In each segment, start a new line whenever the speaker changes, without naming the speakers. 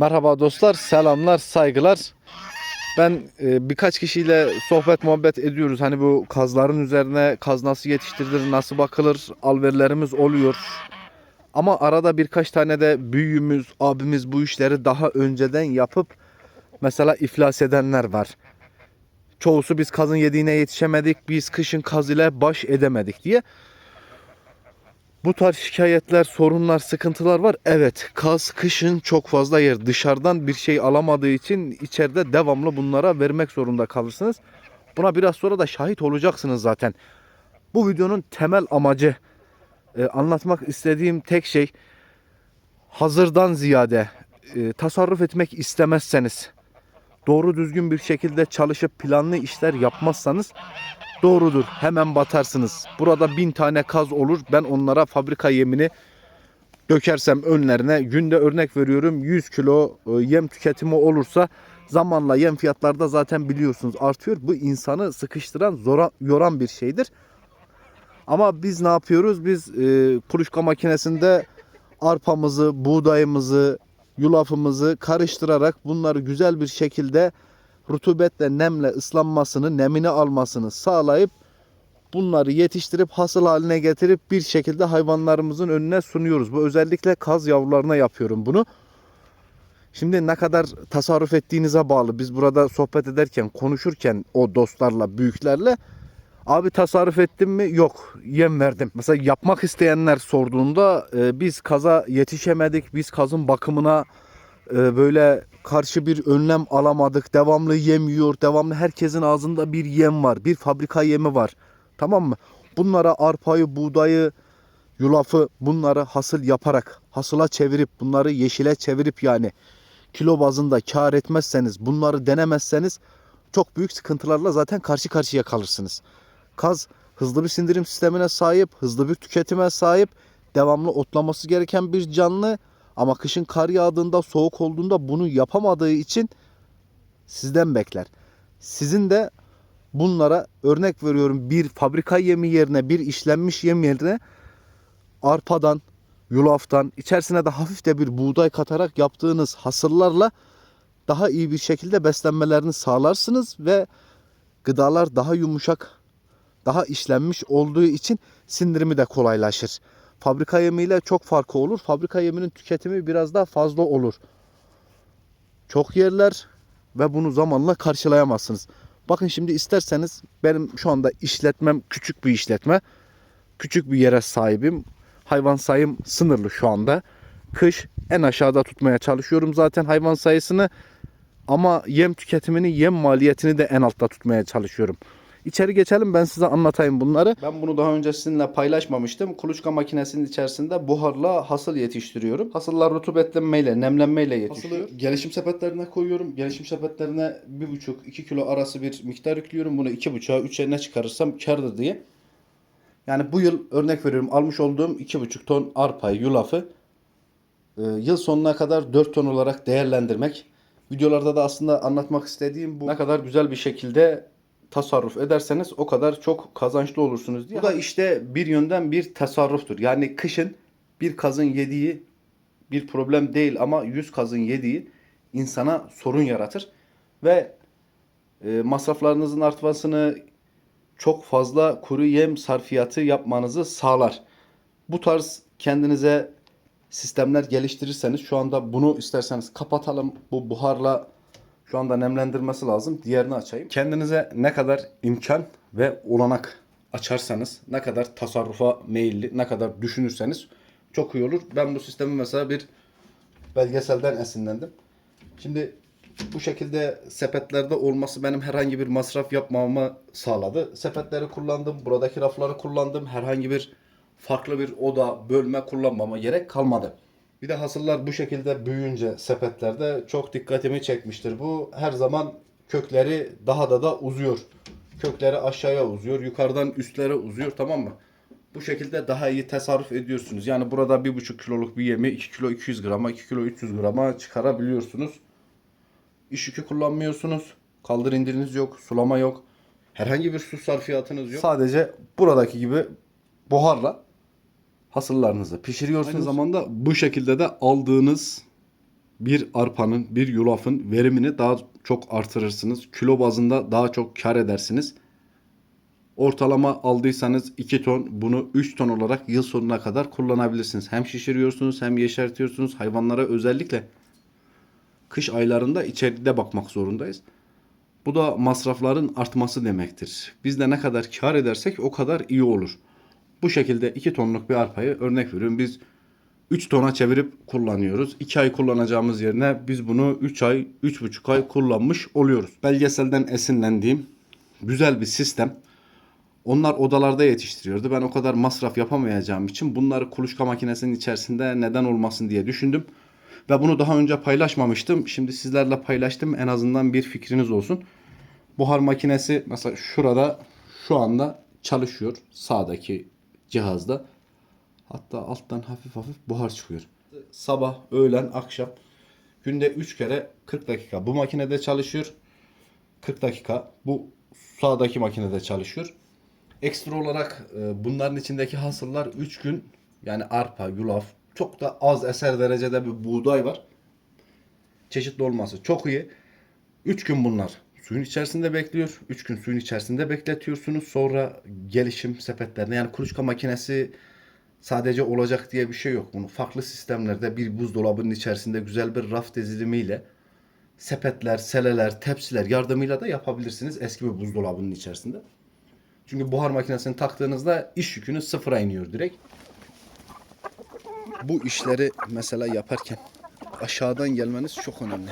Merhaba dostlar, selamlar, saygılar. Ben birkaç kişiyle sohbet muhabbet ediyoruz. Hani bu kazların üzerine kaz nasıl yetiştirilir, nasıl bakılır, alverlerimiz oluyor. Ama arada birkaç tane de büyüğümüz, abimiz bu işleri daha önceden yapıp mesela iflas edenler var. Çoğusu biz kazın yediğine yetişemedik, biz kışın kaz ile baş edemedik diye. Bu tarz şikayetler, sorunlar, sıkıntılar var. Evet, kaz kışın çok fazla yer. Dışarıdan bir şey alamadığı için içeride devamlı bunlara vermek zorunda kalırsınız. Buna biraz sonra da şahit olacaksınız zaten. Bu videonun temel amacı, anlatmak istediğim tek şey, hazırdan ziyade tasarruf etmek istemezseniz, doğru düzgün bir şekilde çalışıp planlı işler yapmazsanız doğrudur, hemen batarsınız. Burada 1000 tane kaz olur. Ben onlara fabrika yemini dökersem önlerine, günde örnek veriyorum 100 kilo yem tüketimi olursa zamanla yem fiyatları da zaten biliyorsunuz artıyor. Bu insanı sıkıştıran, yoran bir şeydir. Ama biz ne yapıyoruz? Biz kuluçka makinesinde arpamızı, buğdayımızı, yulafımızı karıştırarak bunları güzel bir şekilde rutubetle, nemle ıslanmasını, nemini almasını sağlayıp bunları yetiştirip hasıl haline getirip bir şekilde hayvanlarımızın önüne sunuyoruz. Bu özellikle kaz yavrularına yapıyorum bunu. Şimdi ne kadar tasarruf ettiğinize bağlı. Biz burada sohbet ederken, konuşurken o dostlarla, büyüklerle abi tasarruf ettim mi? Yok. Yem verdim. Mesela yapmak isteyenler sorduğunda biz kaza yetişemedik. Biz kazın bakımına böyle karşı bir önlem alamadık. Devamlı yem yiyor. Devamlı herkesin ağzında bir yem var. Bir fabrika yemi var. Tamam mı? Bunlara arpayı, buğdayı, yulafı bunları hasıl yaparak, hasıla çevirip, bunları yeşile çevirip yani kilo bazında kar etmezseniz, bunları denemezseniz çok büyük sıkıntılarla zaten karşı karşıya kalırsınız. Kaz hızlı bir sindirim sistemine sahip, hızlı bir tüketime sahip, devamlı otlaması gereken bir canlı. Ama kışın kar yağdığında, soğuk olduğunda bunu yapamadığı için sizden bekler. Sizin de bunlara örnek veriyorum bir fabrika yemi yerine, bir işlenmiş yem yerine arpadan, yulaftan, içerisine de hafif de bir buğday katarak yaptığınız hasıllarla daha iyi bir şekilde beslenmelerini sağlarsınız ve gıdalar daha yumuşak, daha işlenmiş olduğu için sindirimi de kolaylaşır. Fabrika yemiyle çok farkı olur. Fabrika yeminin tüketimi biraz daha fazla olur. Çok yerler ve bunu zamanla karşılayamazsınız. Bakın şimdi isterseniz benim şu anda işletmem küçük bir işletme. Küçük bir yere sahibim. Hayvan sayım sınırlı şu anda. Kış en aşağıda tutmaya çalışıyorum zaten hayvan sayısını. Ama yem tüketimini, yem maliyetini de en altta tutmaya çalışıyorum. İçeri geçelim, ben size anlatayım bunları. Ben bunu daha önce sizinle paylaşmamıştım. Kuluçka makinesinin içerisinde buharla hasıl yetiştiriyorum. Hasıllar rutubetlenmeyle, nemlenmeyle yetişiyor. Hasılı gelişim sepetlerine koyuyorum. Gelişim sepetlerine 1,5-2 kilo arası bir miktar yüklüyorum. Bunu 2,5'a 3'e ne çıkarırsam kârdır diye. Yani bu yıl örnek veriyorum almış olduğum 2,5 ton arpayı, yulafı yıl sonuna kadar 4 ton olarak değerlendirmek. Videolarda da aslında anlatmak istediğim bu. Ne kadar güzel bir şekilde tasarruf ederseniz o kadar çok kazançlı olursunuz diye. Bu da işte bir yönden bir tasarruftur. Yani kışın bir kazın yediği bir problem değil ama 100 kazın yediği insana sorun yaratır. Ve masraflarınızın artmasını, çok fazla kuru yem sarfiyatı yapmanızı sağlar. Bu tarz kendinize sistemler geliştirirseniz şu anda bunu isterseniz kapatalım. Bu buharla şu anda nemlendirmesi lazım. Diğerini açayım. Kendinize ne kadar imkan ve olanak açarsanız, ne kadar tasarrufa meyilli, ne kadar düşünürseniz çok iyi olur. Ben bu sistemi mesela bir belgeselden esinlendim. Şimdi bu şekilde sepetlerde olması benim herhangi bir masraf yapmamamı sağladı. Sepetleri kullandım, buradaki rafları kullandım. Herhangi bir farklı bir oda, bölme kullanmama gerek kalmadı. Bir de hasıller bu şekilde büyüyünce sepetlerde çok dikkatimi çekmiştir. Bu her zaman kökleri daha da uzuyor. Kökleri aşağıya uzuyor, yukarıdan üstlere uzuyor, tamam mı? Bu şekilde daha iyi tasarruf ediyorsunuz. Yani burada 1,5 kiloluk bir yemi 2 kilo 200 grama, 2 kilo 300 grama çıkarabiliyorsunuz. İş yükü kullanmıyorsunuz. Kaldır indiriniz yok. Sulama yok. Herhangi bir su sarfiyatınız yok. Sadece buradaki gibi buharla hasıllarınızı pişiriyorsunuz. Aynı zamanda bu şekilde de aldığınız bir arpanın, bir yulafın verimini daha çok artırırsınız. Kilo bazında daha çok kar edersiniz. Ortalama aldıysanız 2 ton, bunu 3 ton olarak yıl sonuna kadar kullanabilirsiniz. Hem şişiriyorsunuz hem yeşertiyorsunuz. Hayvanlara özellikle kış aylarında içeride bakmak zorundayız. Bu da masrafların artması demektir. Biz de ne kadar kar edersek o kadar iyi olur. Bu şekilde 2 tonluk bir arpayı örnek veriyorum. Biz 3 tona çevirip kullanıyoruz. 2 ay kullanacağımız yerine biz bunu 3 ay, 3,5 ay kullanmış oluyoruz. Belgeselden esinlendiğim güzel bir sistem. Onlar odalarda yetiştiriyordu. Ben o kadar masraf yapamayacağım için bunları kuluçka makinesinin içerisinde neden olmasın diye düşündüm. Ve bunu daha önce paylaşmamıştım. Şimdi sizlerle paylaştım. En azından bir fikriniz olsun. Buhar makinesi mesela şurada şu anda çalışıyor. Sağdaki cihazda. Hatta alttan hafif hafif buhar çıkıyor. Sabah, öğlen, akşam günde 3 kere 40 dakika bu makinede çalışıyor. 40 dakika bu sağdaki makinede çalışıyor. Ekstra olarak bunların içindeki hasıller 3 gün, yani arpa, yulaf, çok da az eser derecede bir buğday var. Çeşitli olması çok iyi. 3 gün bunlar suyun içerisinde bekliyor. 3 gün suyun içerisinde bekletiyorsunuz. Sonra gelişim sepetlerine, yani kuluçka makinesi sadece olacak diye bir şey yok. Bunu farklı sistemlerde bir buzdolabının içerisinde güzel bir raf dizilimiyle sepetler, seleler, tepsiler yardımıyla da yapabilirsiniz eski bir buzdolabının içerisinde. Çünkü buhar makinesini taktığınızda iş yükünüz sıfıra iniyor direkt. Bu işleri mesela yaparken aşağıdan gelmeniz çok önemli.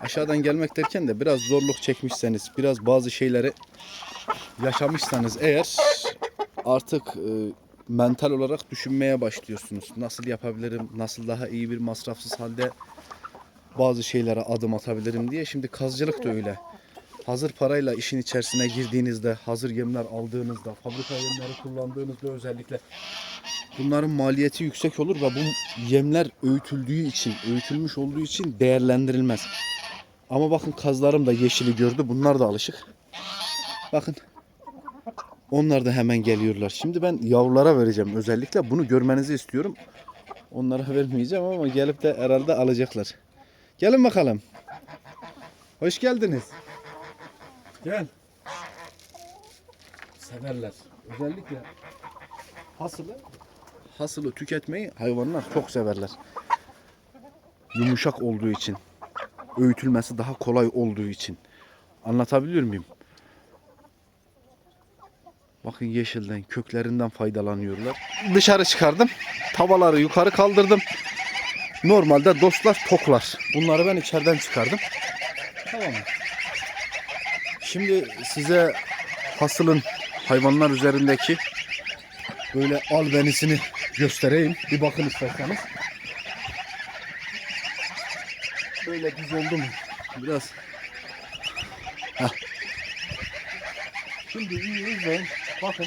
Aşağıdan gelmek derken de biraz zorluk çekmişseniz, biraz bazı şeyleri yaşamışsanız eğer artık mental olarak düşünmeye başlıyorsunuz. Nasıl yapabilirim, nasıl daha iyi bir masrafsız halde bazı şeylere adım atabilirim diye. Şimdi kazcılık da öyle. Hazır parayla işin içerisine girdiğinizde, hazır yemler aldığınızda, fabrika yemleri kullandığınızda özellikle bunların maliyeti yüksek olur ve bu yemler öğütüldüğü için, öğütülmüş olduğu için değerlendirilmez. Ama bakın kazlarım da yeşili gördü. Bunlar da alışık. Bakın. Onlar da hemen geliyorlar. Şimdi ben yavrulara vereceğim özellikle. Bunu görmenizi istiyorum. Onlara vermeyeceğim ama gelip de herhalde alacaklar. Gelin bakalım. Hoş geldiniz. Gel. Severler. Özellikle hasılı tüketmeyi hayvanlar çok severler. Yumuşak olduğu için. Öğütülmesi daha kolay olduğu için. Anlatabiliyor muyum? Bakın yeşilden, köklerinden faydalanıyorlar. Dışarı çıkardım. Tavaları yukarı kaldırdım. Normalde dostlar toklar. Bunları ben içeriden çıkardım. Tamam mı? Şimdi size hasılın hayvanlar üzerindeki böyle albenisini göstereyim. Bir bakın isterseniz. Böyle düz oldu mu? Biraz. Heh. Şimdi iyi izleyin. Bakın.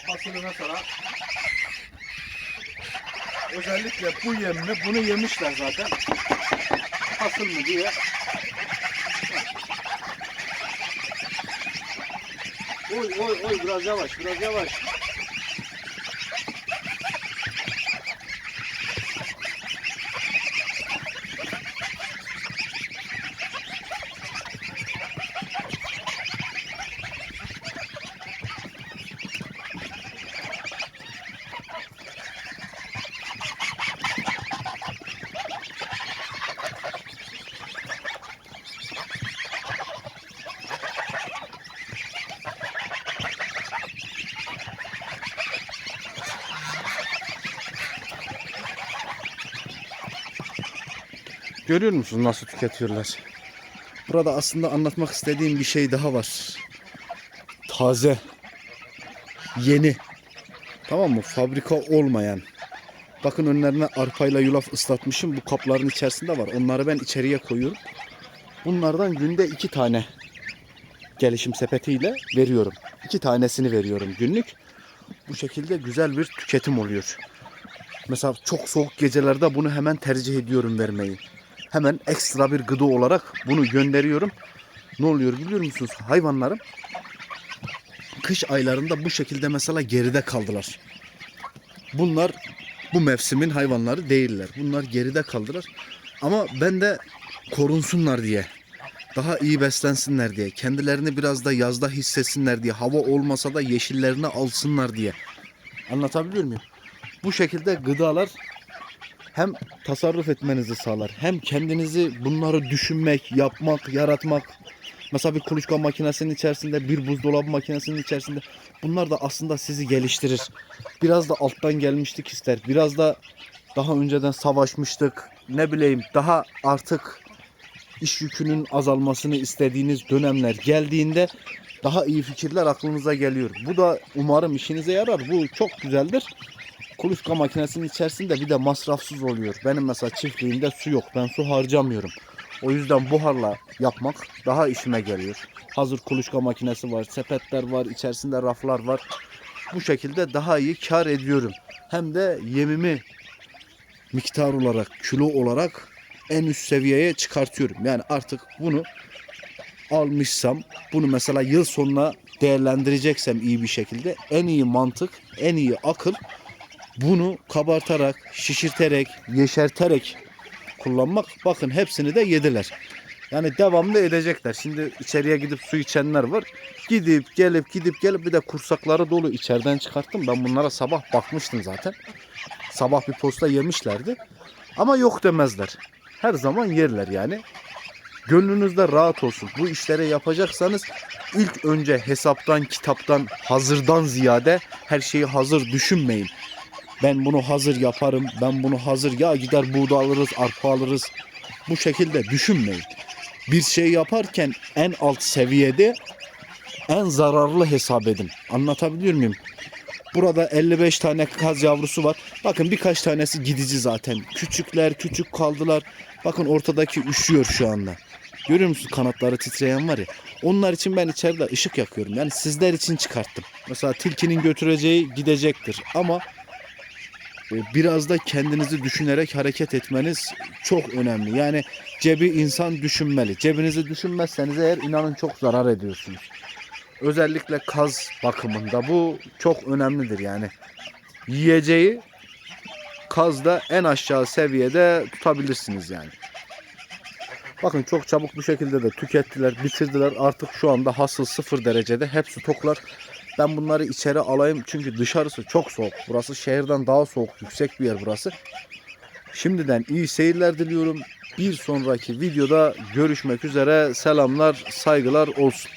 Hasılı mesela. Özellikle bu yemini bunu yemişler zaten. Hasıl mı diye. Oy oy oy, biraz yavaş, biraz yavaş. Görüyor musunuz nasıl tüketiyorlar? Burada aslında anlatmak istediğim bir şey daha var. Taze, yeni, tamam mı? Fabrika olmayan. Bakın önlerine arpayla yulaf ıslatmışım. Bu kapların içerisinde var. Onları ben içeriye koyuyorum. Bunlardan günde 2 tane gelişim sepetiyle veriyorum. 2 tanesini veriyorum günlük. Bu şekilde güzel bir tüketim oluyor. Mesela çok soğuk gecelerde bunu hemen tercih ediyorum vermeyi. Hemen ekstra bir gıda olarak bunu gönderiyorum. Ne oluyor biliyor musunuz? Hayvanlarım kış aylarında bu şekilde mesela geride kaldılar. Bunlar bu mevsimin hayvanları değiller. Bunlar geride kaldılar. Ama ben de korunsunlar diye, daha iyi beslensinler diye, kendilerini biraz da yazda hissetsinler diye, hava olmasa da yeşillerini alsınlar diye. Anlatabiliyor muyum? Bu şekilde gıdalar hem tasarruf etmenizi sağlar, hem kendinizi bunları düşünmek, yapmak, yaratmak. Mesela bir kuluçka makinesinin içerisinde, bir buzdolabı makinesinin içerisinde, bunlar da aslında sizi geliştirir. Biraz da alttan gelmiştik ister. Biraz da daha önceden savaşmıştık. Ne bileyim, daha artık iş yükünün azalmasını istediğiniz dönemler geldiğinde daha iyi fikirler aklınıza geliyor. Bu da umarım işinize yarar. Bu çok güzeldir. Kuluçka makinesinin içerisinde bir de masrafsız oluyor. Benim mesela çiftliğimde su yok. Ben su harcamıyorum. O yüzden buharla yapmak daha işime geliyor. Hazır kuluçka makinesi var, sepetler var, içerisinde raflar var. Bu şekilde daha iyi kar ediyorum. Hem de yemimi miktar olarak, kilo olarak en üst seviyeye çıkartıyorum. Yani artık bunu almışsam, bunu mesela yıl sonuna değerlendireceksem iyi bir şekilde, en iyi mantık, en iyi akıl bunu kabartarak, şişirterek, yeşerterek kullanmak. Bakın hepsini de yediler. Yani devamlı edecekler. Şimdi içeriye gidip su içenler var. Gidip gelip bir de kursakları dolu, içeriden çıkarttım. Ben bunlara sabah bakmıştım zaten. Sabah bir posta yemişlerdi. Ama yok demezler. Her zaman yerler yani. Gönlünüzde rahat olsun. Bu işleri yapacaksanız ilk önce hesaptan, kitaptan, hazırdan ziyade her şeyi hazır düşünmeyin. Ben bunu hazır yaparım, ben bunu hazır, ya gider buğday alırız, arpa alırız. Bu şekilde düşünmeyin. Bir şey yaparken en alt seviyede en zararlı hesap edin. Anlatabiliyor muyum? Burada 55 tane kaz yavrusu var. Bakın birkaç tanesi gidici zaten. Küçükler, küçük kaldılar. Bakın ortadaki üşüyor şu anda. Görüyor musunuz, kanatları titreyen var ya. Onlar için ben içeride ışık yakıyorum. Yani sizler için çıkarttım. Mesela tilkinin götüreceği gidecektir. Ama biraz da kendinizi düşünerek hareket etmeniz çok önemli. Yani cebi insan düşünmeli. Cebinizi düşünmezseniz eğer, inanın çok zarar ediyorsunuz. Özellikle kaz bakımında bu çok önemlidir yani. Yiyeceği kazda en aşağı seviyede tutabilirsiniz yani. Bakın çok çabuk bir şekilde de tükettiler, bitirdiler. Artık şu anda hasıl 0 derecede. Hepsi toklar. Ben bunları içeri alayım çünkü dışarısı çok soğuk. Burası şehirden daha soğuk, yüksek bir yer burası. Şimdiden iyi seyirler diliyorum. Bir sonraki videoda görüşmek üzere. Selamlar, saygılar olsun.